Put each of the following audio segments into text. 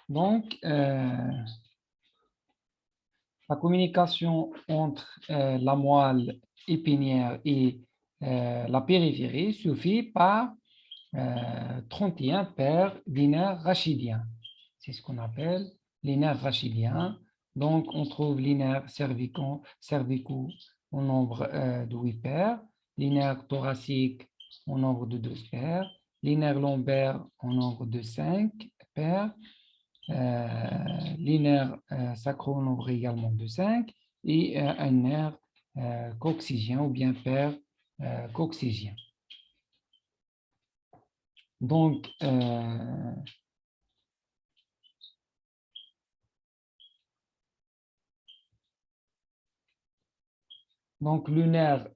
Donc, la communication entre la moelle épinière et la périphérie se fait par 31 paires des nerfs rachidiens. C'est ce qu'on appelle les nerfs rachidiens. Donc, on trouve les nerfs cervicaux au nombre de 8 paires, les nerfs thoraciques au nombre de 12 paires, les nerfs lombaires au nombre de 5 paires, les nerfs sacro au nombre également de 5 et un nerf coccygien ou bien paire coccygien. Donc, le nerf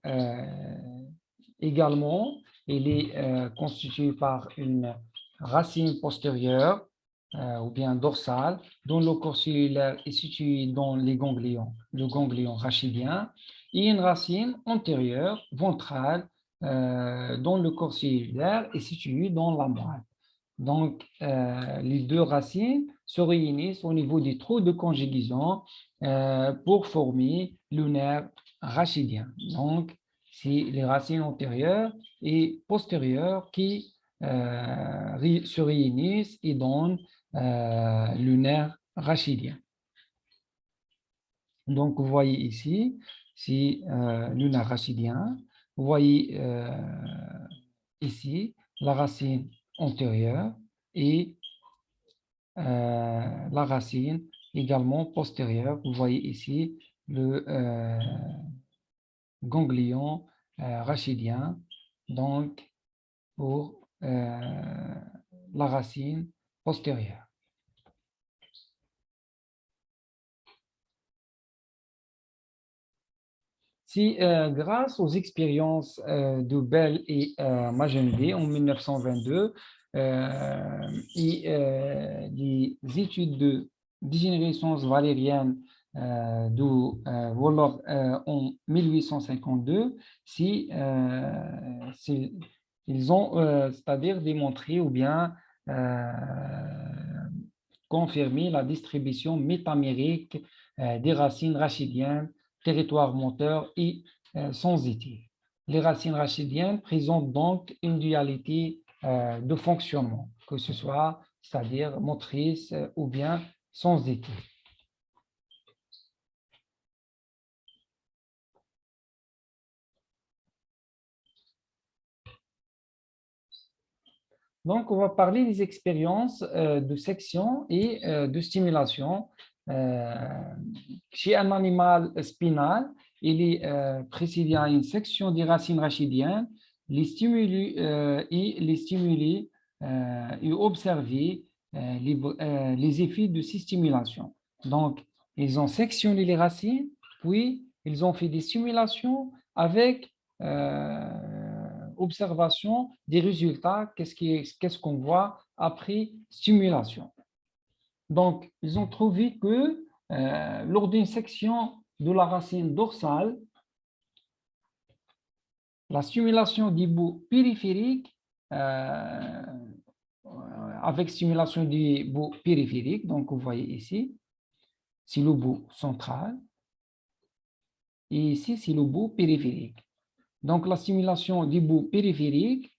également, il est constitué par une racine postérieure ou bien dorsale, dont le corps cellulaire est situé dans les ganglions, le ganglion rachidien, et une racine antérieure, ventrale, dont le corps cellulaire est situé dans la moelle. Donc, les deux racines se réunissent au niveau des trous de conjugaison pour former le nerf rachidien. Donc, c'est les racines antérieures et postérieures qui se réunissent et donnent le nerf rachidien. Donc, vous voyez ici, c'est le nerf rachidien. Vous voyez ici la racine antérieure et la racine également postérieure. Vous voyez ici le ganglion rachidien, donc pour la racine postérieure. Si grâce aux expériences de Bell et Magendie en 1922 et les études de dégénérescence valérienne de Wolof en 1852, ils ont c'est-à-dire démontré ou bien confirmé la distribution métamérique des racines rachidiennes, territoire moteur et sensitif. Les racines rachidiennes présentent donc une dualité de fonctionnement, que ce soit, c'est-à-dire motrice ou bien sensitive. Donc, on va parler des expériences de section et de stimulation. Chez un animal spinal, il est précédé à une section des racines rachidiennes, les stimuli et observer les effets de ces stimulations. Donc, ils ont sectionné les racines, puis ils ont fait des stimulations avec observation des résultats, qu'est-ce qu'on voit après stimulation. Donc, ils ont trouvé que lors d'une section de la racine dorsale, la stimulation du bout périphérique, avec stimulation du bout périphérique, donc vous voyez ici, c'est le bout central, et ici, c'est le bout périphérique. Donc, la stimulation du bout périphérique,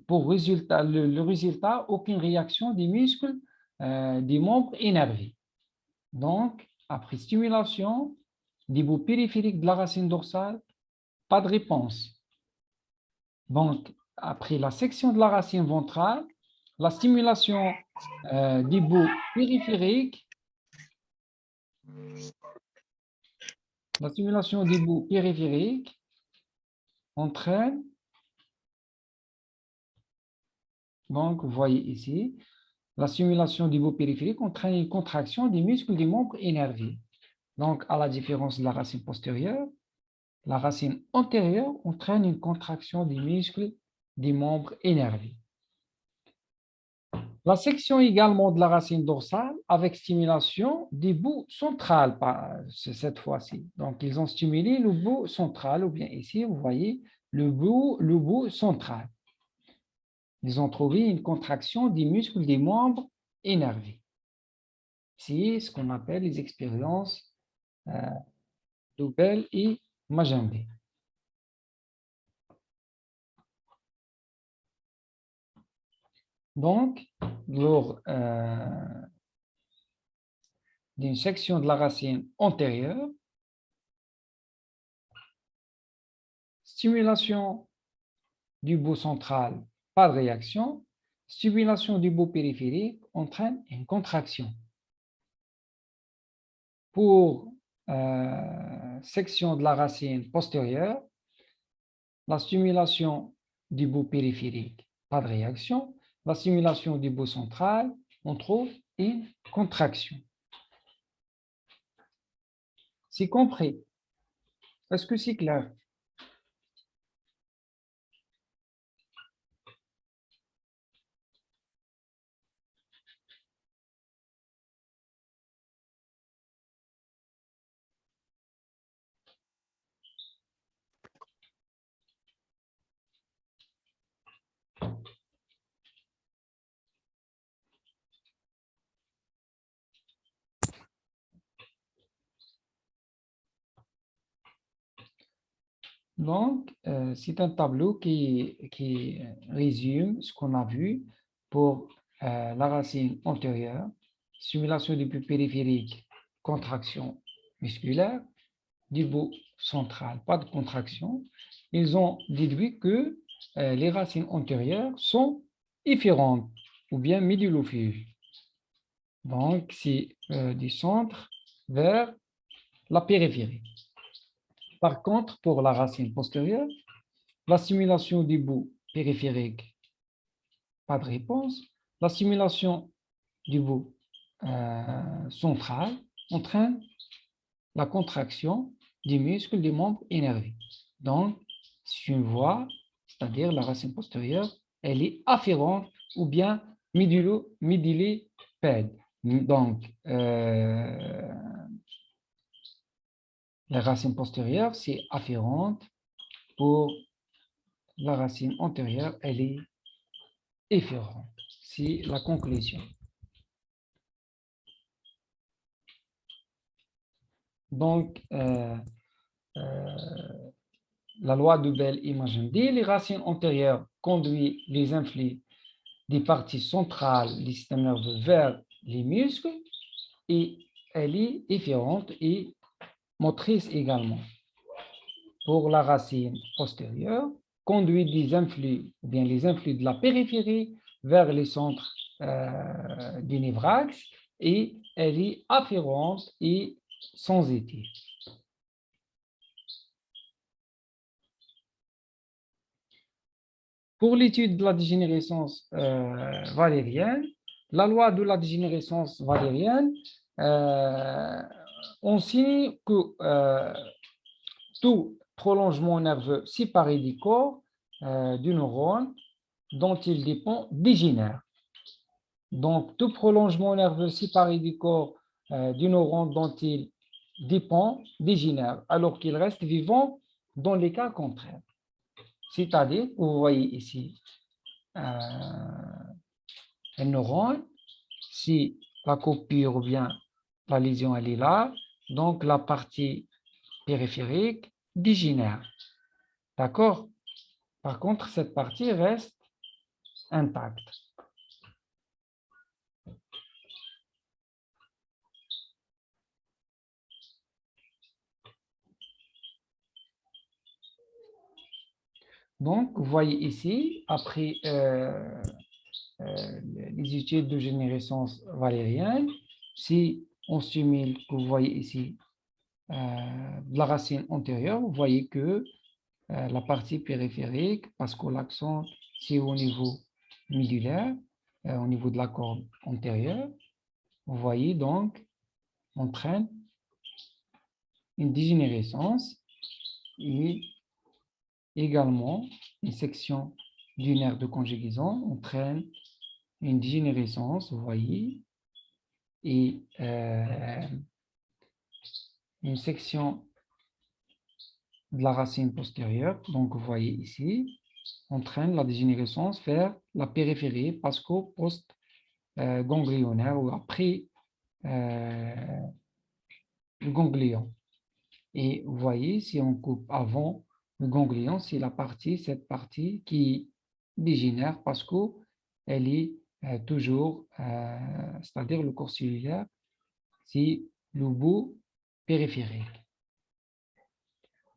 pour résultat, le résultat, aucune réaction des muscles des membres énervés. Donc, après stimulation du bout périphérique de la racine dorsale, pas de réponse. Donc, après la section de la racine ventrale, la stimulation du bout périphérique, entraîne, donc vous voyez ici, la stimulation du bout périphérique entraîne une contraction des muscles des membres énervés. Donc, à la différence de la racine postérieure, la racine antérieure entraîne une contraction des muscles des membres énervés. La section également de la racine dorsale avec stimulation du bout central cette fois-ci. Donc, ils ont stimulé le bout central, ou bien ici, vous voyez, le bout central. Ils ont trouvé une contraction des muscles des membres énervé. C'est ce qu'on appelle les expériences Dobel et Magendé. Donc, lors d'une section de la racine antérieure, stimulation du bout central, pas de réaction. Stimulation du bout périphérique entraîne une contraction. Pour section de la racine postérieure, la stimulation du bout périphérique, pas de réaction. La stimulation du bout central, on trouve une contraction. C'est compris? Est-ce que c'est clair? Donc, c'est un tableau qui résume ce qu'on a vu pour la racine antérieure, stimulation du bout périphérique, contraction musculaire, du bout central, pas de contraction. Ils ont déduit que les racines antérieures sont efférentes ou bien médullofuges. Donc, c'est du centre vers la périphérie. Par contre, pour la racine postérieure, la stimulation du bout périphérique, pas de réponse. La stimulation du bout central entraîne la contraction des muscles des membres énervés. Donc, c'est une voie, c'est-à-dire la racine postérieure, elle est afférente ou bien médillépède. Donc, la racine postérieure, c'est afférente. Pour la racine antérieure, elle est efférente. C'est la conclusion. Donc, la loi de Bell-Imagine-D, les racines antérieures conduisent les influx des parties centrales du système nerveux vers les muscles et elle est efférente et motrice également. Pour la racine postérieure, conduit des influx, ou bien les influx de la périphérie vers les centres du névrax et elle est afférente et sensitive. Pour l'étude de la dégénérescence valérienne, la loi de la dégénérescence valérienne, on signe que tout prolongement nerveux séparé du corps du neurone dont il dépend dégénère. Donc, tout prolongement nerveux séparé du corps du neurone dont il dépend dégénère, alors qu'il reste vivant dans les cas contraires. C'est-à-dire, vous voyez ici, un neurone, si la coupure ou bien la lésion elle est là, donc la partie périphérique dégénère. D'accord? Par contre, cette partie reste intacte. Donc, vous voyez ici, après les études de générescence valérienne, si on stimule, que vous voyez ici, de la racine antérieure, vous voyez que la partie périphérique, parce que l'accent, c'est au niveau médulaire, au niveau de la corde antérieure, vous voyez donc, entraîne une dégénérescence et également une section du nerf de conjugaison entraîne une dégénérescence, vous voyez, et une section de la racine postérieure, donc vous voyez ici, entraîne la dégénérescence vers la périphérie parce qu'au poste ganglionnaire ou après le ganglion. Et vous voyez, si on coupe avant le ganglion, c'est cette partie qui dégénère parce qu'elle est toujours, c'est-à-dire le corps cellulaire, c'est le bout périphérique.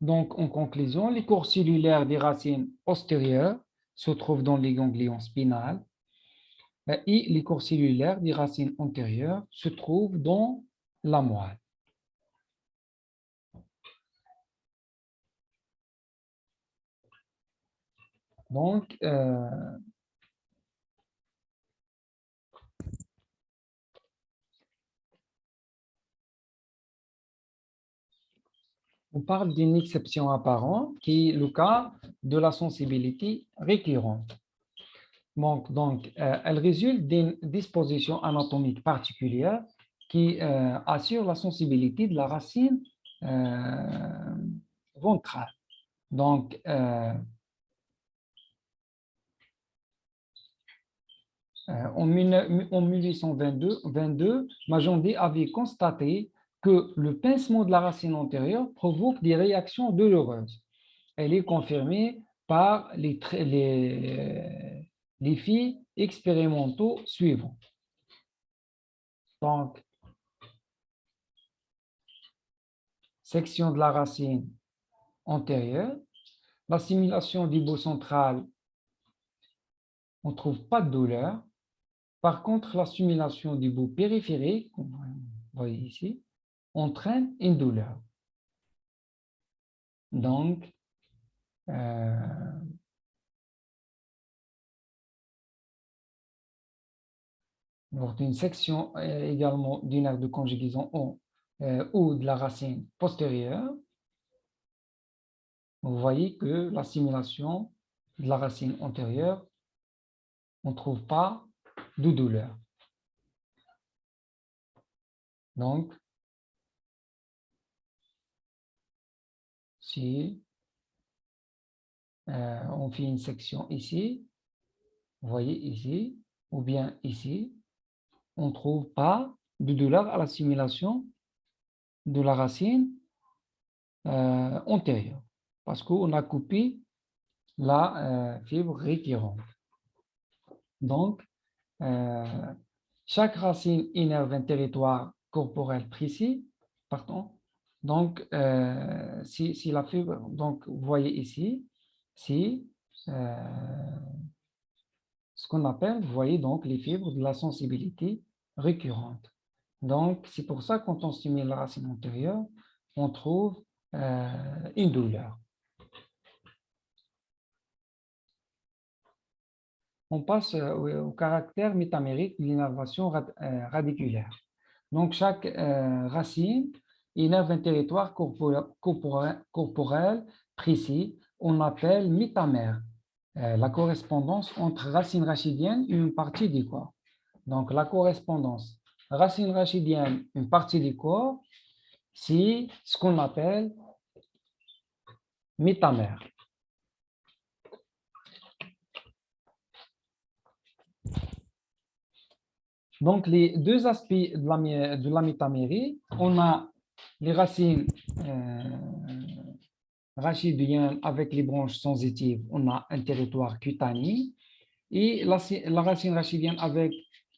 Donc, en conclusion, les corps cellulaires des racines postérieures se trouvent dans les ganglions spinales et les corps cellulaires des racines antérieures se trouvent dans la moelle. Donc, on parle d'une exception apparente qui est le cas de la sensibilité récurrente. Donc, elle résulte d'une disposition anatomique particulière qui assure la sensibilité de la racine ventrale. Donc, en 1822, Magendie avait constaté que le pincement de la racine antérieure provoque des réactions douloureuses. Elle est confirmée par les faits expérimentaux suivants. Donc, section de la racine antérieure, la simulation du bout central, on ne trouve pas de douleur. Par contre, la simulation du bout périphérique, vous voyez ici, entraîne une douleur. Donc, une section également du nerf de conjugaison ou de la racine postérieure, vous voyez que la simulation de la racine antérieure, on ne trouve pas de douleur. Donc, si on fait une section ici, vous voyez ici, ou bien ici, on ne trouve pas de douleur à la simulation de la racine antérieure, parce qu'on a coupé la fibre récurrente. Donc, chaque racine innerve un territoire corporel précis, pardon. Donc, si la fibre, donc vous voyez ici, c'est ce qu'on appelle, vous voyez donc les fibres de la sensibilité récurrente. Donc, c'est pour ça que quand on stimule la racine antérieure, on trouve une douleur. On passe au caractère métamérique de l'innervation radiculaire. Donc, chaque racine innerve un territoire corporel précis, on appelle métamère. La correspondance entre racine rachidienne et une partie du corps. Donc, la correspondance racine rachidienne, une partie du corps, c'est ce qu'on appelle métamère. Donc, les deux aspects de la métamérie, on a les racines rachidiennes avec les branches sensitives, on a un territoire cutané, et la racine rachidienne avec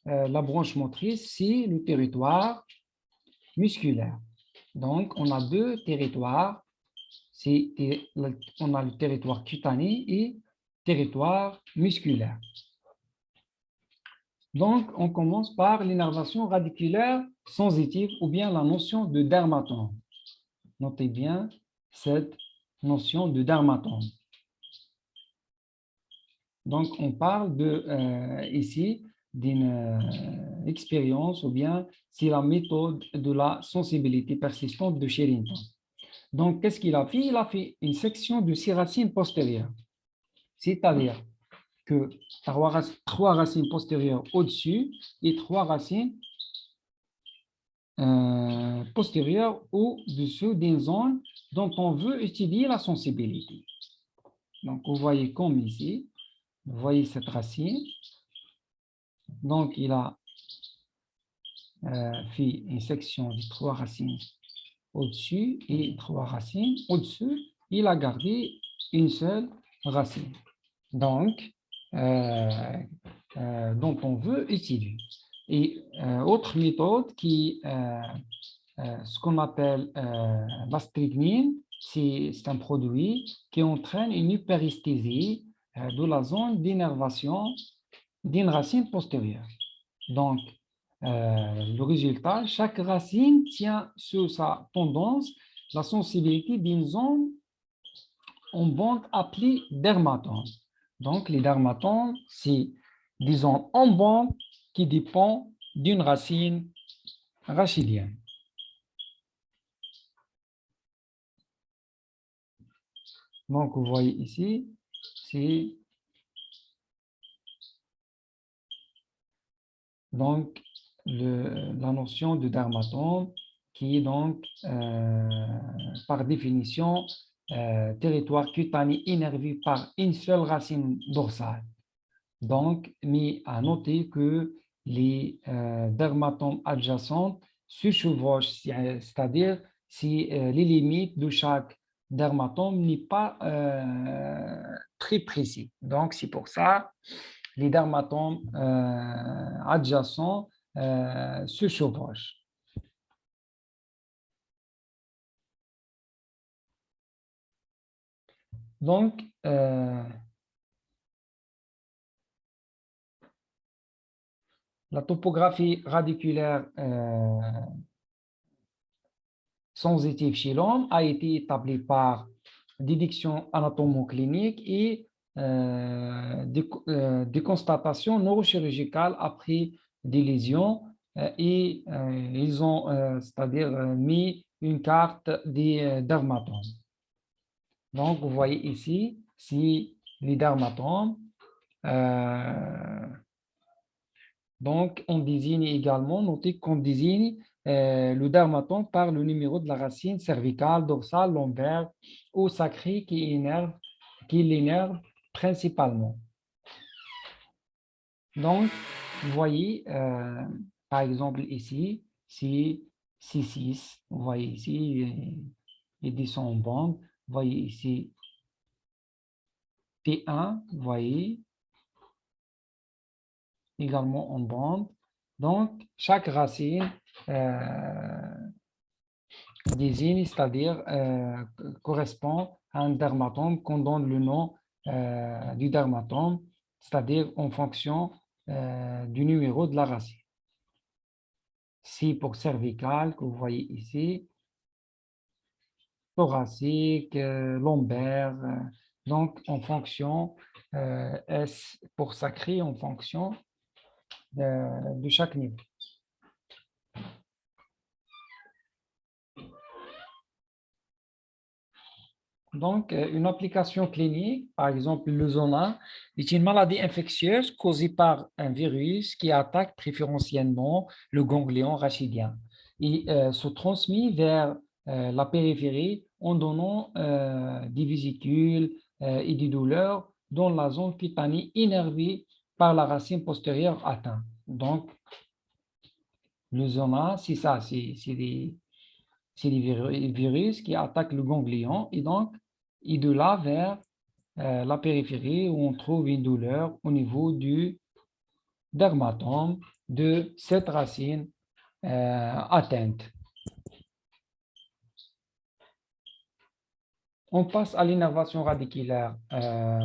la branche motrice, c'est le territoire musculaire. Donc, on a deux territoires, on a le territoire cutané et territoire musculaire. Donc, on commence par l'innervation radiculaire sensitive ou bien la notion de dermatome. Notez bien cette notion de dermatome. Donc, on parle ici d'une expérience ou bien c'est la méthode de la sensibilité persistante de Sherrington. Donc, qu'est-ce qu'il a fait? Il a fait une section de 6 racines postérieures. C'est-à-dire que 3 racines postérieures au-dessus et 3 racines postérieures au-dessous d'une zone dont on veut étudier la sensibilité. Donc, vous voyez comme ici, vous voyez cette racine. Donc, il a fait une section de 3 racines au-dessus et 3 racines au-dessus, il a gardé une seule racine. Donc, dont on veut utiliser. Et autre méthode qui ce qu'on appelle la strychnine, c'est un produit qui entraîne une hyperesthésie de la zone d'innervation d'une racine postérieure. Donc, le résultat, chaque racine tient sur sa tendance la sensibilité d'une zone en bande appelée dermatome. Donc, les dermatomes, c'est des zones en bande qui dépendent d'une racine rachidienne. Donc, vous voyez ici, c'est donc la notion de dermatome qui est donc, par définition, territoire cutané innervé par une seule racine dorsale. Donc, mais à noter que les dermatomes adjacents se chevauchent, c'est-à-dire si les limites de chaque dermatome n'est pas très précis. Donc, c'est pour ça les dermatomes adjacents se chevauchent. Donc, la topographie radiculaire sensitive chez l'homme a été établie par déduction anatomo-clinique et des constatations neurochirurgicales après des lésions et ils ont, c'est-à-dire, mis une carte des dermatomes. Donc, vous voyez ici, si les dermatomes, donc on désigne également, notez qu'on désigne le dermatome par le numéro de la racine cervicale, dorsale, lombaire ou sacrée qui l'énerve principalement. Donc, vous voyez, par exemple ici, c'est C6, vous voyez ici, il descend en bande, vous voyez ici T1, vous voyez, également en bande. Donc, chaque racine désigne, c'est-à-dire correspond à un dermatome qu'on donne le nom du dermatome, c'est-à-dire en fonction du numéro de la racine. Si pour cervical, que vous voyez ici, thoracique, lombaire, donc en fonction, S pour sacré, en fonction de chaque niveau. Donc, une application clinique, par exemple le zona, est une maladie infectieuse causée par un virus qui attaque préférentiellement le ganglion rachidien et se transmet vers la périphérie en donnant des vésicules et des douleurs dans la zone cutanée innervée par la racine postérieure atteinte. Donc, le zona, c'est ça, c'est des virus qui attaquent le ganglion et donc, et de là vers la périphérie où on trouve une douleur au niveau du dermatome de cette racine atteinte. On passe à l'innervation radiculaire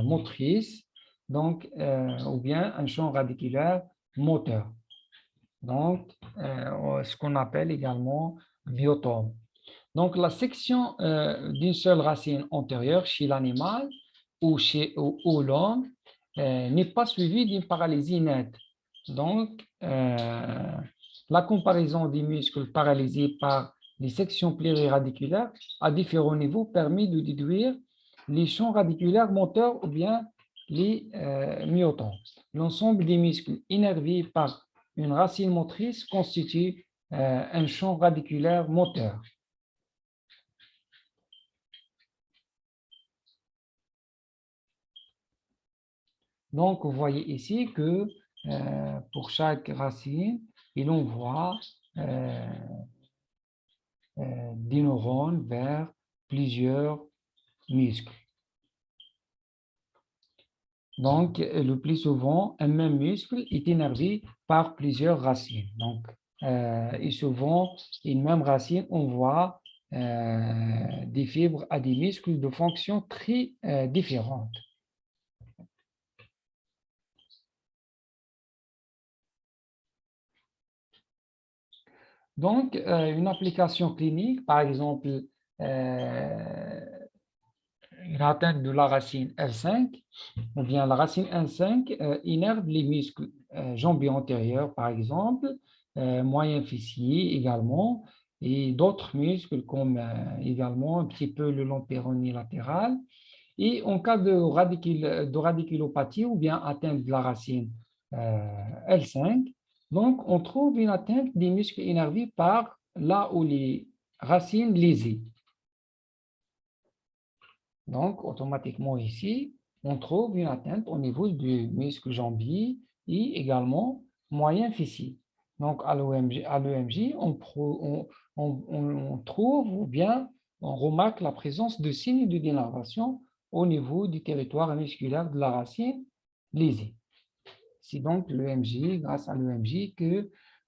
motrice, donc, ou bien un champ radiculaire moteur. Donc, ce qu'on appelle également biotome. Donc, la section d'une seule racine antérieure chez l'animal ou l'homme n'est pas suivie d'une paralysie nette. Donc, la comparaison des muscles paralysés par les sections pluriradiculaires à différents niveaux permet de déduire les champs radiculaires moteurs ou bien les myotomes. L'ensemble des muscles innervés par une racine motrice constitue un champ radiculaire moteur. Donc, vous voyez ici que pour chaque racine, il envoie des neurones vers plusieurs muscles. Donc, le plus souvent, un même muscle est innervé par plusieurs racines. Donc, et souvent, une même racine, on voit des fibres à des muscles de fonction très différentes. Donc, une application clinique, par exemple, une atteinte de la racine L5, ou bien la racine L5 innerve les muscles jambiers antérieurs, par exemple, moyen fessier également, et d'autres muscles comme également un petit peu le long péroné latéral. Et en cas de radiculopathie ou bien atteinte de la racine L5, donc on trouve une atteinte des muscles innervés par là où les racines lésées. Donc, automatiquement ici, on trouve une atteinte au niveau du muscle jambier et également moyen fessier. Donc, à l'EMJ, on trouve ou bien on remarque la présence de signes de dénervation au niveau du territoire musculaire de la racine lésée. C'est donc l'EMJ, grâce à l'EMJ,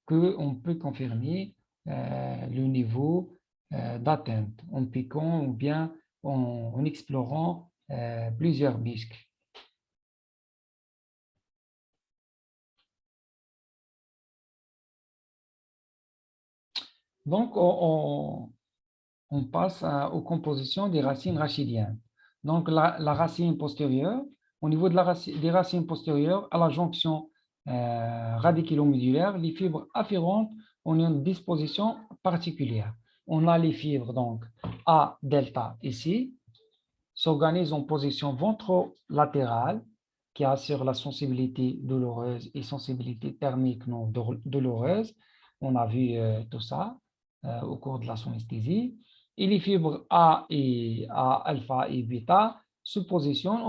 qu'on peut confirmer le niveau d'atteinte en piquant ou bien en explorant plusieurs muscles. Donc, on passe aux compositions des racines rachidiennes. Donc, la racine postérieure, au niveau des racines postérieures, à la jonction radiculomédulaire, les fibres afférentes ont une disposition particulière. On a les fibres, donc, A delta ici, s'organisent en position ventrolatérale, qui assure la sensibilité douloureuse et sensibilité thermique non douloureuse. On a vu tout ça au cours de la sonesthésie. Et les fibres A et A alpha et bêta se positionnent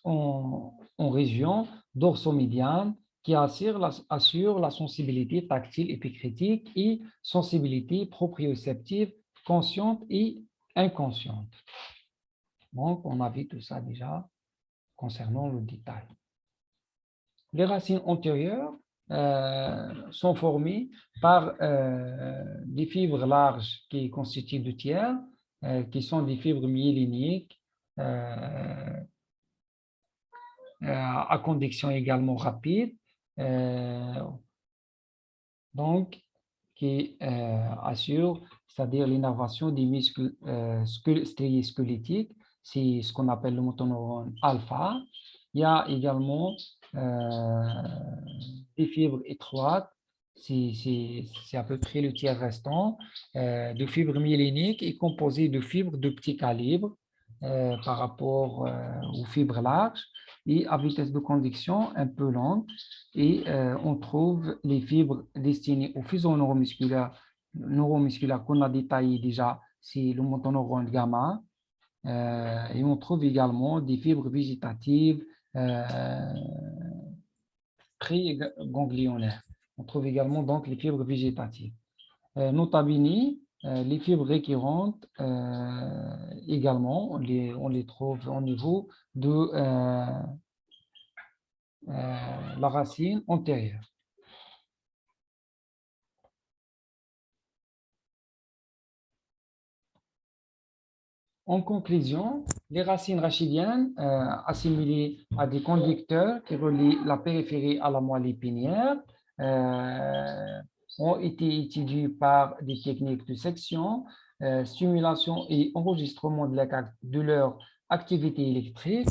en région dorsomédiane qui assure la sensibilité tactile épicritique et sensibilité proprioceptive consciente et inconsciente. Donc, on a vu tout ça déjà concernant le détail. Les racines antérieures sont formées par des fibres larges qui constituent de tiers, qui sont des fibres myéléniques à conduction également rapide, donc qui assurent, c'est-à-dire l'innervation des muscles squelettiques, c'est ce qu'on appelle le motoneurone alpha. Il y a également des fibres étroites, c'est à peu près le tiers restant, de fibres myéléniques et composées de fibres de petit calibre par rapport aux fibres larges et à vitesse de conduction un peu lente. Et on trouve les fibres destinées aux fuseaux neuromusculaires qu'on a détaillé déjà, c'est le motoneurone gamma. Et on trouve également des fibres végétatives pré-ganglionnaires. On trouve également donc les fibres végétatives. Notably, les fibres récurrentes également, on les trouve au niveau de la racine antérieure. En conclusion, les racines rachidiennes, assimilées à des conducteurs qui relient la périphérie à la moelle épinière, ont été étudiées par des techniques de section, stimulation et enregistrement de leur activité électrique,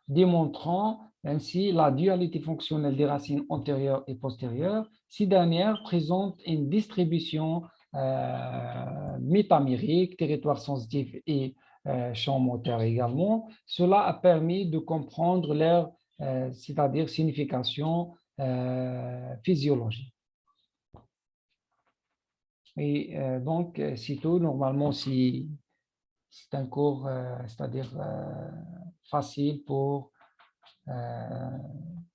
démontrant ainsi la dualité fonctionnelle des racines antérieures et postérieures. Ces dernières présentent une distribution métamérique, territoire sensitif et champ moteur également. Cela a permis de comprendre leur, c'est-à-dire signification physiologique. Et donc, c'est tout. Normalement, c'est un cours, c'est-à-dire facile pour